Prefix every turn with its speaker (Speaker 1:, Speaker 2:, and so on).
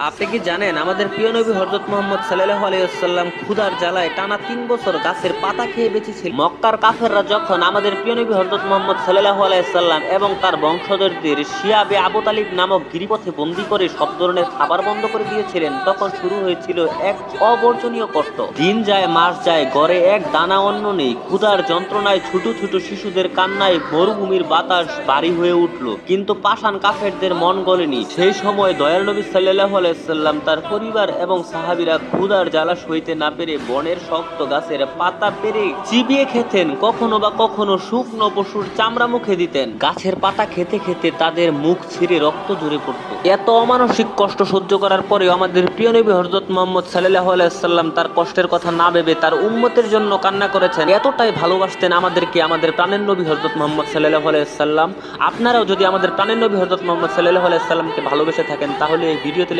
Speaker 1: আপনি কি জানেন আমাদের প্রিয় নবী হযরত মুহাম্মদ সাল্লাল্লাহু আলাইহি ওয়াসাল্লাম ক্ষুধার জ্বালায় টানা ৩ বছর গাছের পাতা খেয়ে বেঁচেছিল। মক্কার কাফেররা যখন আমাদের প্রিয় নবী হযরত মুহাম্মদ সাল্লাল্লাহু আলাইহি ওয়াসাল্লাম এবং তার বংশধরদের শিয়াবে আবু তালিব নামক গিরিপথে বন্দী করে সব ধরনের খাবার বন্ধ করে দিয়েছিলেন, তখন শুরু হয়েছিল এক অবর্জনীয় কষ্ট। দিন যায় মাস যায়, ঘরে এক দানা অন্ন নেই। ক্ষুধার যন্ত্রণায় ছোট ছোট শিশুদের কান্নায় মরুভূমির বাতাস ভারী হয়ে উঠল, কিন্তু পাষাণ কাফেরদের মন গলেনি। সেই সময় দয়াল নবী সাল্লাল্লাহু আলাইহি ওয়াসাল্লাম, তার পরিবার এবং সাহাবীরা ক্ষুধার জ্বালা সইতে না পেরে বনের শক্ত গাছের পাতা পেরে চিবিয়ে খেতেন। কখনো বা কখনো শুকনো পশুর চামড়া মুখে দিতেন। গাছের পাতা খেতে খেতে তাদের মুখ ছিঁড়ে রক্ত ঝরে পড়তো। এত অমানসিক কষ্ট সহ্য করার পরেও আমাদের প্রিয় নবী হযরত মুহাম্মদ সাল্লাল্লাহু আলাইহি ওয়াসাল্লাম তার কষ্টের কথা না ভেবে তার উম্মতের জন্য কান্না করেছেন। এতটাই ভালোবাসতেন আমাদেরকে আমাদের প্রাণের নবী হযরত মুহাম্মদ সাল্লাল্লাহু আলাইহি ওয়াসাল্লাম। আপনারাও যদি আমাদের প্রাণের নবী হযরত মুহাম্মদ সাল্লাল্লাহু আলাইহি ওয়াসাল্লামকে ভালোবেসে থাকেন, তাহলে এই ভিডিওতে